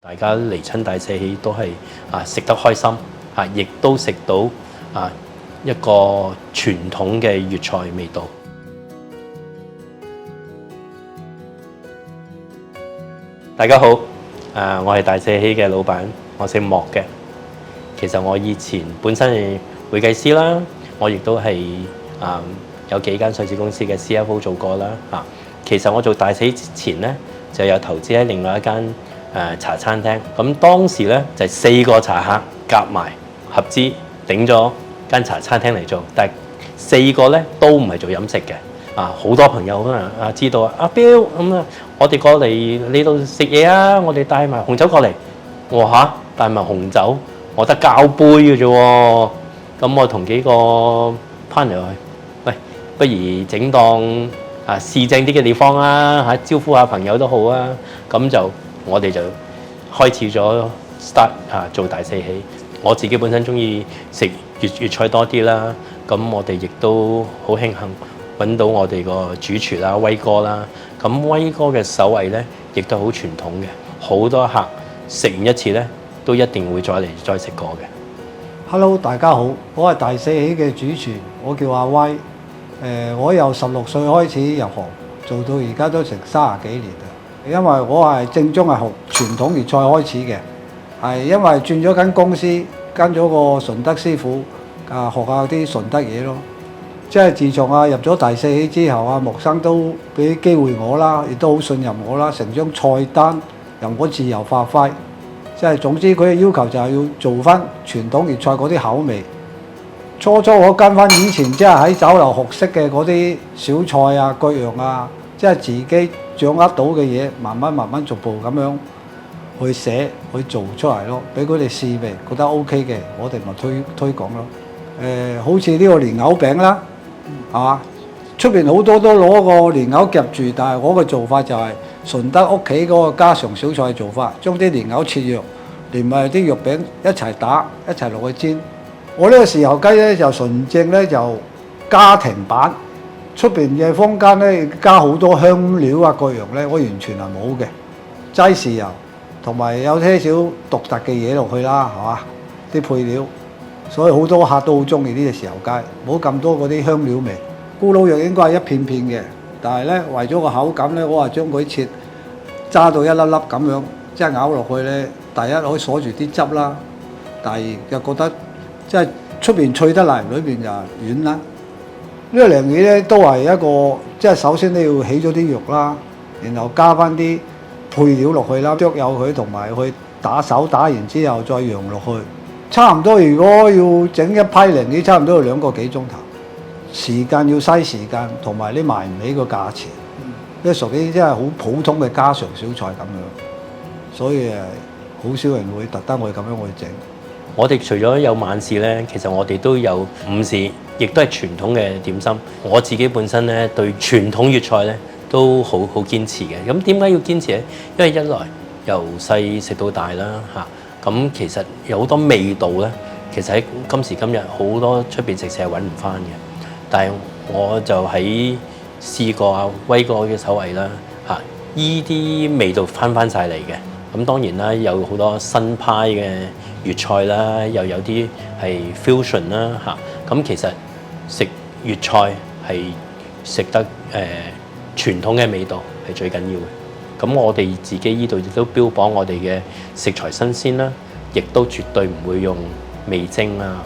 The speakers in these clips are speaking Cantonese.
大家嚟親大社喜都係食得開心亦都食到一個傳統嘅粵菜味道。大家好，我係大社喜嘅老闆，我姓莫嘅。其實我以前本身係會計師啦，我亦都係有幾間上市公司嘅 CFO 做過啦。其實我做大社喜之前呢，就有投資喺另外一間茶餐廳。咁當時呢，就4個茶客夾埋合資頂咗間茶餐廳嚟做，但係4個呢都唔係做飲食嘅。好多朋友可能知道阿彪咁我哋過嚟你度食嘢啊，我哋帶埋紅酒過嚟。我話帶埋紅酒，我得膠杯嘅啫喎。咁我同幾個 partner 去，喂，不如整檔市正啲嘅地方啊，招呼下朋友都好啊。咁就我哋就開始咗 start 做大社喜。我自己本身中意食粵菜多啲啦，咁我哋亦都好慶幸揾到我哋個主廚啦，威哥啦。咁威哥嘅手藝咧，亦都好傳統嘅，好多客食完一次咧，都一定會再食過嘅。Hello， 大家好，我係大社喜嘅主廚，我叫阿威。我由16歲開始入行，做到而家都成30幾年啦。因為我係正宗係學傳統粵菜開始嘅，係因為轉咗間公司，跟咗個順德師傅學下啲順德嘢咯。即係自從入咗大社喜之後，莫生都俾機會我啦，亦都好信任我啦，成張菜單由我自由發揮。即係總之佢嘅要求就係要做翻傳統粵菜嗰啲口味。初我跟翻以前即係喺酒樓學識嘅嗰啲小菜各樣即係自己掌握到嘅嘢，慢慢逐步咁樣去寫去做出嚟咯，俾佢哋試味，覺得 OK 嘅，我哋咪推廣咯。好似呢個蓮藕餅啦，係嘛？出邊好多都攞個蓮藕夾住，但係我嘅做法就係順德屋企嗰個家常小菜做法，將啲蓮藕切肉，連埋啲肉餅一齊打，一齊落去煎。我呢個豉油雞咧就純正咧就家庭版，出邊嘅坊間咧加好多香料各樣咧，我完全係冇嘅，齋豉油同埋有些少獨特嘅嘢落去啦，係嘛？啲配料，所以好多客都好中意呢隻豉油雞，冇咁多嗰啲香料味。咕嚕肉應該係一片片嘅，但係咧為咗個口感咧，我係將佢切揸到一粒粒咁樣，即係咬落去咧，第一可以鎖住啲汁啦，第二就覺得即係出邊脆得嚟，裏邊就軟啦。呢樣嘢咧都係一個，即係首先你要起咗啲肉啦，然後加翻啲配料落去啦，剁幼佢同埋去打手，打完之後再揚落去，差唔多如果要整一批零啲，差唔多要2個幾鐘頭。時間要嘥時間，同埋你賣唔起個價錢，呢屬於真係好普通嘅家常小菜咁樣，所以好少人會特登去咁樣去整。我哋除咗有晚市咧，其實我哋都有午市，亦都係傳統嘅點心。我自己本身咧對傳統粵菜咧都好堅持嘅。咁點解要堅持咧？因為一來由細食到大啦咁其實有好多味道咧，其實喺今時今日好多出邊食肆係揾唔翻嘅。但係我就喺試過威哥嘅手藝啦依啲味道翻晒嚟嘅。咁當然啦，有好多新派嘅粵菜啦，又有啲係 fusion 啦咁其實食粵菜係食得傳統嘅味道係最緊要嘅。咁我哋自己依度亦都標榜我哋嘅食材新鮮啦，亦都絕對唔會用味精啦。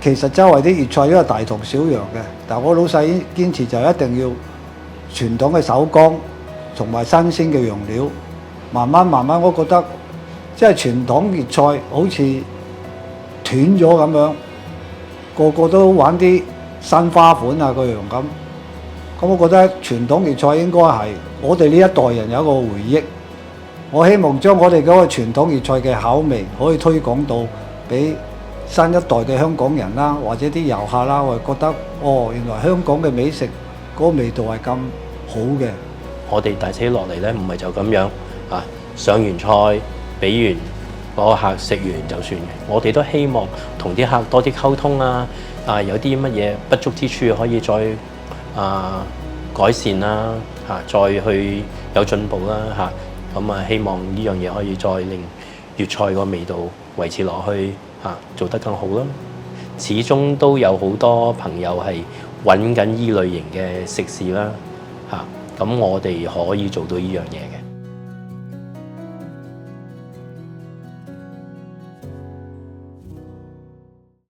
其實周圍啲粵菜都係大同小異嘅，但係我老細堅持就一定要傳統嘅手工同埋新鮮嘅用料。慢慢，我覺得即係傳統粵菜好似斷咗咁樣，個個都玩啲新花款各樣咁。咁我覺得傳統粵菜應該係我哋呢一代人有一個回憶。我希望將我哋嗰個傳統粵菜嘅口味可以推廣到俾新一代嘅香港人啦，或者啲遊客啦，我覺得原來香港嘅美食嗰個味道係咁好嘅。我哋大社喜落嚟咧，唔係就咁樣上完菜俾完嗰個客食完就算嘅。我哋都希望同啲客多啲溝通有啲乜嘢不足之處可以再改善啦再去有進步啦咁啊，希望呢樣嘢可以再令粵菜個味道維持落去做得更好啦。始終都有好多朋友係揾緊依類型嘅食肆啦，咁我哋可以做到呢樣嘢嘅。